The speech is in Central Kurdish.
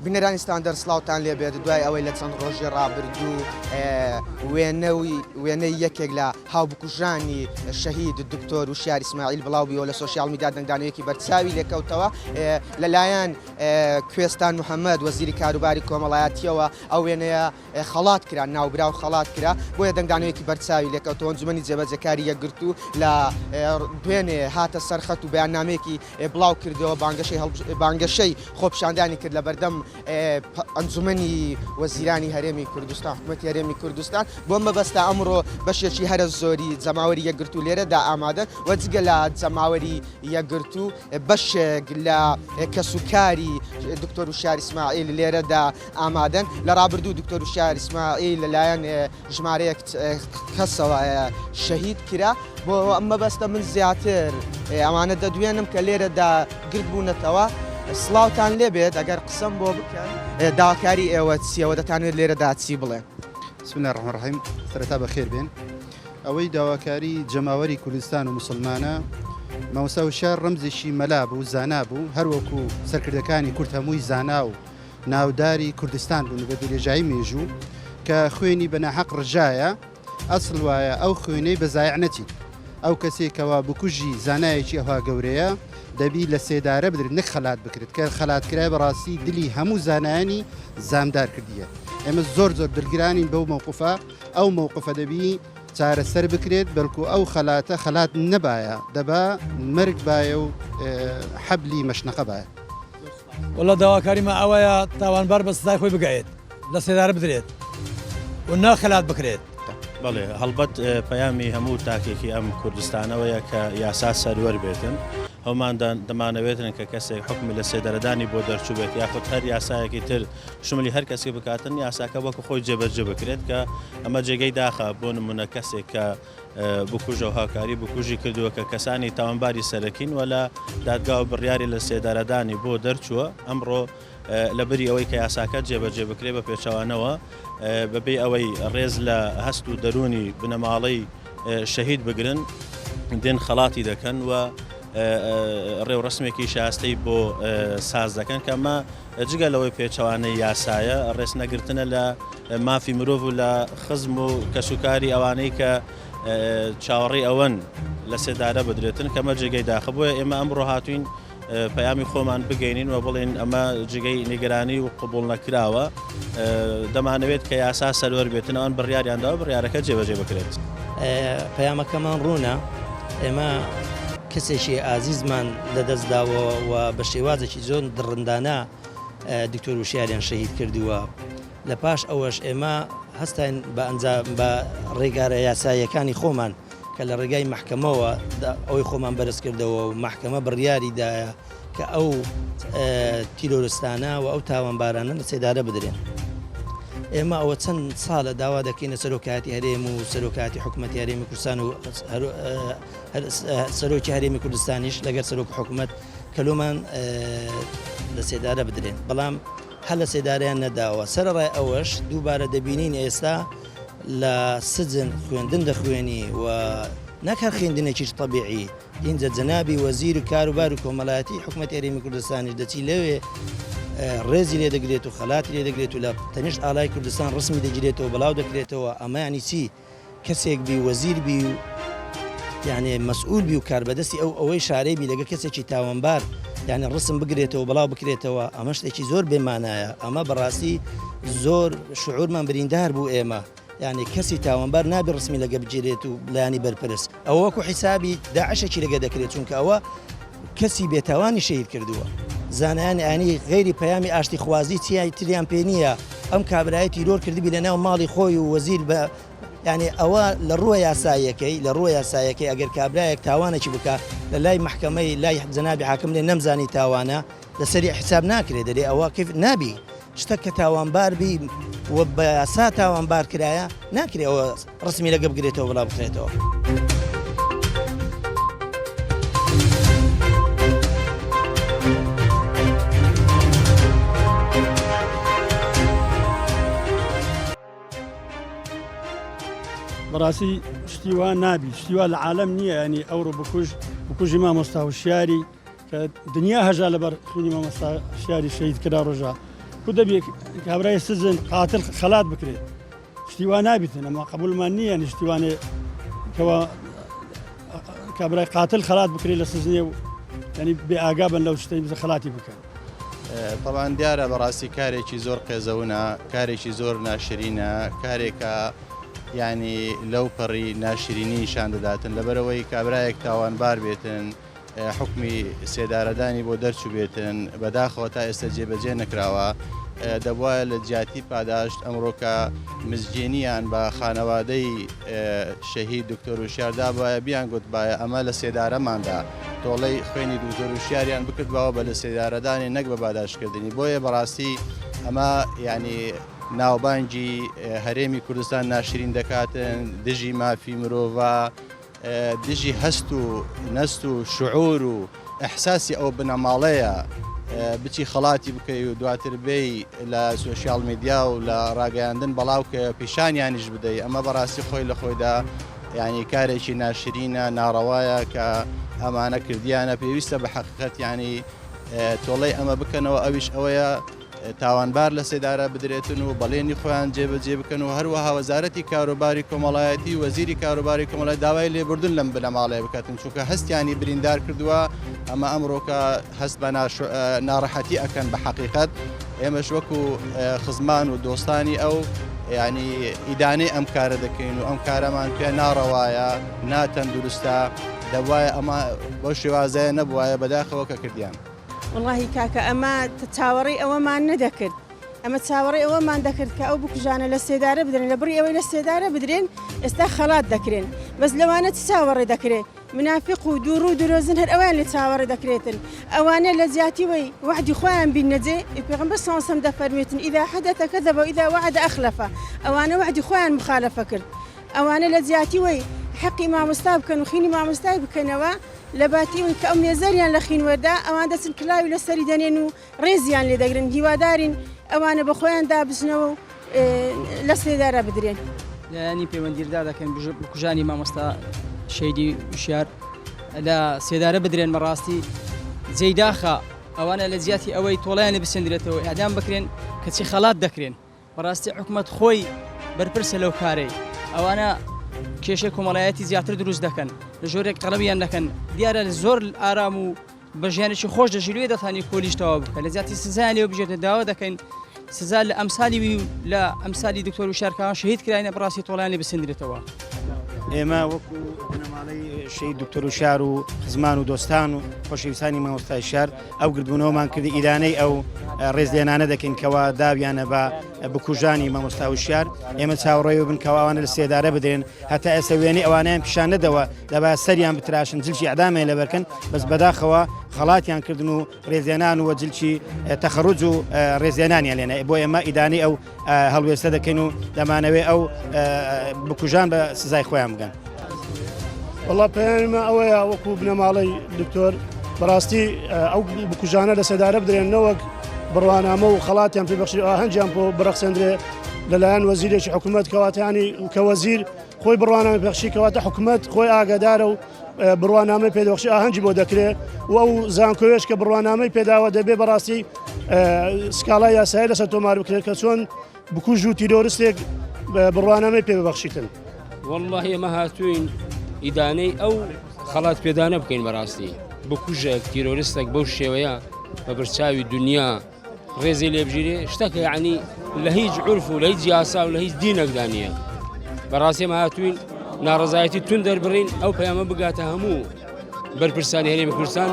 بنێرانی ستاندەر سلااوان لێبێت دوای ئەوەی لە چەند ڕۆژی ڕابردوو وێنەی یەکێک لە هاوبکوژانی شەهید دکتۆر وشیار ئیسماعیل بڵاوبیەوە لە سۆسیال میدیا دەنگدانەوەیەکی بەرچاوی لێکەوتەوە لەلایەن کوێستان محەممەد وەزیری کاروباری کۆمەڵایەتیەوە ئەو وێنەیە خەڵات کرا ناوبرا و خەڵات کرا بۆیە دەنگدانەوەیکی بەرچاوی لێکەوتەوە ئەنجومەنی جێبەجەکاری یەکگرتو لە دوێنێ هاتە سەرخەت و بەیاننامەیەکی بڵاو کردەوە بانگەشەی خۆپشاندانی کرد لە بەردەم ئەنجومەنی وەزیرانی هەرێمی کوردستان حکوومەتی هەرێمی کوردستان بۆ مەبەستە ئەمڕۆ بەشێکی هەرە زۆری جەماوەری یەکگرتو لێرەدا ئامادەن وەجگە لە جەماوەری یەکگرتو بەشێک لە کەسوکاری دکتۆر وشیار ئیسماعیل لێرەدا ئامادەن لە ڕابردوو دکتۆر وشیار ئیسماعیل لەلایەن ژمارەیەک کەسەوە شەهید کرا بۆ ئەمە بەستە من زیاتر ئەوانە دەدوێنم کە لێرەدا گرت بوونەتەوە سڵاوتان لێبێت ئەگەر قسەم بۆ بکەن داواکاری ئێوە چیەوە دەتانێت لێرەدا چی بڵێن. بسم الله الرحمن الرحیم سەرەتا بەخێر بێن ئەوەی داواکاری جەماوەری کوردستان و مسلمانە مامۆستا وشیار ڕەمزێکی مەلا بوو زانا بوو هەروەکو سەرکردەکانی کورد هەمووی زانا و ناوداری کوردستان بوون بە درێژایی مێژوو کە خوێنی بەناحەق ڕژایە ئەسڵ وایە ئەو خوێنەی بەزایع نەچیت ئەو کەسێکەوە بکوژی زانایەکی ئەوها گەورەیە دەبی لە سێدارە بدرێت نەک خەلات بکرێت کە خەلاتکرای بەڕاستی دلی هەموو زانایانی زامدار کردیە ئێمە زۆر دڵگرانین بەو مووقفە ئەو مووقفە دەبی چارەسەر بکرێت بەڵکو ئەو خەلاتە خەلات نەبایە دەبا مرگ باە و حەبلی مەشنەقە باە وڵە داواکاریمە ئەوەیە تاوانبار بە سزای خۆی بگایێت لە سێدارە بدرێت و ناخەلات بکرێت. بەڵێ هەڵبەت پەیامی هەموو تاکێکی ئەم کوردستانەوەیە کە یاسا سەروەر بێتن هەومان دەمانەوێتن کە کەسێک حکمی لە سێدەرەدانی بۆ دەرچوو بێت یاخود هەر یاسایەکی تر شمولی هەر کەسێک بکاتن یاساکە وەکو خۆی جێبەجێ بکرێت کە ئەمە جێگەی داخە بۆ نمونە کەسێک کە بکوژە و هاوکاری بکوژی کردووە کە کەسانی تاوانباری سەرەکین وە لە دادگا و بڕیاری لە سێدارەدانی بۆ دەرچووە ئەمڕۆ لەبەری ئەوەی کە یاساکە جێبەجێ بکرێ بە پێچەوانەوە بەبێ ئەوەی ڕێز لە هەست و دەرونی بنەماڵەی شەهید بگرن دێن خەڵاتی دەکەن و ڕێوڕسمێکی شاستەی بۆ ساز دەکەن کە ئەمە جگە لەوەی پێچەوانەی یاسایە ڕێز نەگرتنە لە مافی مرۆڤ و لە خزم و کەسوکاری ئەوانەی کە چاوەڕێی ئەوەن لە سێدارە بدرێتن کەمە جێگەی داخە بۆیە ئێمە ئەمڕۆ هاتوین پەیامی خۆمان بگەینین و بڵێن ئەمە جگەی نیگەرانی و قبول نەکراوە دەمانەوێت کە یاسا سەروەر بێتن ئەوان بڕیاریانداوە بڕیارەکە جێبەجێ بکرێت. پەیامەکەمان ڕوونە ئێمە کەسێکی ئازیزمان لەدەستداوە و بە شێوازێکی زۆر دڕندانە دکتۆر وشیاریان شەهید کردووە لە پاش ئەوەش ئێمە هەستین بە ڕێگارە یاساییەکانی خۆمان کە لە ڕێگای محکەمەوە ئەوەی خۆمان بەرز کردەوە و محکەمە بڕیاریدایە کە ئەو تیرۆرستانە و ئەو تاوانبارانە لە سێدارە بدرێن. ئێمە ئەوە چەند ساڵە داوا دەکەینە سەرۆکاتی هەرێم و سەرۆکاتی حکوومەتی هەرێمی کوردستان و سەرۆکی هەرێمی کوردستانیش لەگەر سەرۆک حکوومەت کەلومان لە سێدارە بدرێن بەڵام هەر لە سێداریان نەداوە سەرڕای ئەوەش دووبارە دەبینین ئێستا لە سجن خوێندن دەخوێنی و نەکار خوێندنێکیش طبیعی اینجا جەنابی وەزیر کاروبار و کۆمەڵایەتی حکوومەتی هەرێمی کوردستانیش دەچی لەوێ ڕێزی لێ دەگرێت و خەلاتی لێ دەگرێت و لە تەنیشت ئالای کوردستان ڕسمی دەگرێتەوە بەڵاو دەکرێتەوە ئەمانی چی کەسێک بی وەزیر بی و یعنی مەسئول بی و کاربەدەستی ئەوەی شارەی بی لەگە کەسێکی تاوانبار یعنی ڕسم بگرێتەوە بەڵاو بکرێتەوە ئەمە شتێکی زۆر بێمانایە ئەمە بەڕاستی زۆر شعورمان بریندار بوو ئێمە یعنی کەسی تاوانبار نابێ ڕسمی لەگە بگیرێت و لایانی بەرپرس ئەوە وەکو حیسابی داعشێکی لەگە دەکرێت چونکە ئەوە کەسی بێتاوانی شەهید کردووە زانایان ئانی غیری پەیامی ئاشتی خوازی چیای تریان پێ نییە ئەم کابرایەتی تیرۆر کردبی لە ناو ماڵی خۆی و وەزیر بە یعنی ئەوە لە ڕووە یاسایەکەی ئەگەر کابرایەک تاوانێکی بکە لە لای محکەمەی لای جەنابی حاکم لێ نەمزانی تاوانە لەسەری حساب ناکرێت دەرێ ئەوە کەف نابی شتە کە تاوانبار بی و بە یاسا تاوانبار کرایە ناکرێت ئەوە ڕسمی لەگە بگرێتەوە بڵاو بخرێتەوە. بەڕاستی شتیوان نابی شتیوا لە عالم نییە ینی ئەوڕۆ بکوژی مامۆستا وشیاری کە دنیا هەژا لەبەر خوێنی مامۆستا وشیاری شەهید کرا ڕۆژە دەبێ کابرای سزن قاتل خەلات بکرێت شتیوان نابێتن ئەمە قبولمان نییە نیشتیوانێ کەەوە کابرای قاتل خەلات بکرێت لە سزنێ و ینی بێ ئاگا بن لەو شتەی بزە خەلاتی بکەن. طبعاً دیارە بەڕاستی کارێکی زۆر قێزەونە کارێکی زۆر ناشرینە کارێکە ینی لەو پەڕی ناشرینیشان دەداتن لەبەرەوەی کابرایەک تاوانبار بێتن حکمی سێدارەدانی بۆ دەرچوو بێتن بەداخەوە تا ئێستا جێبەجێ نەکراوە دەبواە لە جیاتی پاداشت ئەمڕۆکە مزجێنیان بە خانەوادەی شەهید دکتۆر وشیاردا باە بیان گوتبایە ئەمە لە سێدارەماندا تۆڵەی خوێنی دکتۆر وشیاریان بکردبەوە بە لە سێدارەدانی نەک بە باداشکردنی بۆیە بەڕاستی ئەمە ینی ناوبانگی هەرێمی کوردستان ناشرین دەکاتن دژی مافی مرۆڤ دژی هەست و نەست و شعور و ئەحساسی ئەو بنەماڵەیە بچی خەڵاتی بکەی و دواتر بێی لە سوۆسیال میدیا و لە ڕاگەیاندن بەڵاو کە پیشانیانیش بدەیت ئەمە بەڕاستی خۆی لە خۆیدا ینی کارێکی ناشرینە ناڕەوایە کە ئەمانە کردیانە پێویستە بە حەقیقەت ینی تۆڵەی ئەمە بکەنەوە ئەویش ئەوەیە تاوانبار لە سێدارە بدرێتن و بەڵێنی خۆیان جێبەجێ بکەن و هەروەها وەزارەتی کاروباری کۆمەڵایەتی وەزیری کاروباری کۆمەڵای داوای لێبوردن لەم بنەماڵەیە بکاتن چونکە هەستیانی بریندار کردووە ئەمە ئەمڕۆکە هەست بە ناڕەحەتی ئەکەن بە حەقیقەت ئێمەش وەکو خزمان و دۆستانی ئەو ینی ئیدانەی ئەم کارە دەکەین و ئەم کارەمان پێ ناڕەوایە ناتەندروستە دەوایە ئەمە بۆ شێوازایە نەبووایە بەداخەوە کە کردیان. واللهی کاکە ئەمە چاوەڕی ئەوەمان نەدەکرد ئەمە چاوەڕی ئەوەمان دەکرد کە ئەو بکوژانە لە سێدارە بدرێن لە بڕی ئەوەی لە سێدارە بدرێن ئێستا خەڵات دەکرێن بەس لەوانە چاوەڕێ دەکرێت منافق و دوور و درۆزن هەر ئەوان لە چاوەڕێ دەکرێتن ئەوانە لە زیاتیوەی وعدی خۆیان بین نەجێ پێغەمبەر صلی الله علیه و سلم دەفەرمێتن ئیذا حدث كذب وإذا وعد أخلف ئەوانە وعدی خۆیان مخالفە کرد ئەوانە لە زیاتیوەی حەقی مامۆستا بکەن و خینی مامۆستای بکەنەوە لە باتیەوەی کە ئەو نێزەریان لە خینوەردا ئەوان دەچن کلاوی لەسەری دەنێن و ڕێزیان لێ دەگرن هیوادارین ئەوانە بە خۆیان دابزنەوە و لە سێدارە بدرێن. ینی پەیوەندیردا دەکەن بکوژانی مامۆستا شەیدی وشیار لە سێدارە بدرێن بەڕاستی جێداخە ئەوانە لە زیاتی ئەوەی تۆڵیانە بسێندرێتەوە ئەدام بکرێن کەچی خەڵات دەکرێن بەڕاستی حکومەت خۆی بەرپرسە لەو کارەی ئەوانە کێشەی کۆمەڵایەتی زیاتر دروست دەکەن لە ژۆرێک قەڵەبیان دەکەن دیارە زۆر ئارام و بە ژیانێکی خۆش دەژیروێ دەتانی کۆلیشتەوە بکە لە زیاتی سزایان لێو بژێتە داوا دەکەین سزا لە ئەمسالی لە ئەمسالی دکتۆر وشارکەوان شەهید کراینە بەڕاستی تۆڵیان لێ بسێندرێتەوە. ئێمە وەکو بنەماڵەی شەهید دکتۆر وشار و خزمان و دۆستان و خۆشەویستانی مامۆستای شار ئەو گردبوونەوەمان کردی ئیدانەی ئەو ڕێزلێنانە دەکەین کەوا داویانە بە بکوژانی مامۆستا وشار ئێمە چاوەڕێوە بن کەواوانە لە سێدارە بدرێن هەتا ئێستا وێنەی ئەوانیان پیشان نەدەوە دەبا سەریان بتراشن جلچی ئەدامیان لە بەرکەن بەس بەداخەوە خەڵاتیان کردن و ڕێزێنان و جلچی تەخەڕوج و ڕێزێنانیان لێنە بۆ ئێمە ئیدانی ئەو هەڵوێستە دەکەین و دەمانەوێ ئەو بکوژان بە سزای خۆیان بگەن. والله پێیانمە ئەوەیە وەکو بنەماڵەی دکتۆر بەڕاستی ئەو بکوژانە لە سێدارە بدرێنەوەک بڕوانامە و خەڵاتیان پێبەخشی ئاهەنگیان بۆ بڕەخسەندرێ لەلایەن وەزیرێکی حکوومەت کەواتانی کە وەزیر خۆی بڕوانامە پێخشی کەواتە حکوومەت خۆی ئاگادارە و بڕوانامەی پێدەبەخشی ئاهەنگی بۆ دەکرێت و ئەو زانکۆیش کە بڕوانامەی پێداوە دەبێ بەڕاستی سکاڵای یاسایی لەسەر تۆمار بکرێت کە چۆن بکوژ و تیرۆریستێک بڕوانامەی پێبەخشیتن. والله ئێمە هاتوین ئیدانەی ئەو خەڵات پێدانە بکەین بەڕاستی بکوژێک تیرۆریستێک بەو شێوەیە بە بەرچاوی دنیا ڕێزی لێبژیرێ شتەکە یعنی لە هیچ عورف و لە هیچ یاسا و لە هیچ دینێکدا نییە بەڕاستی ئێمە هاتوین ناڕەزایەتی تون دەربڕین ئەو پەیامە بگاتە هەموو بەرپرسانی هەرێمی کوردستان.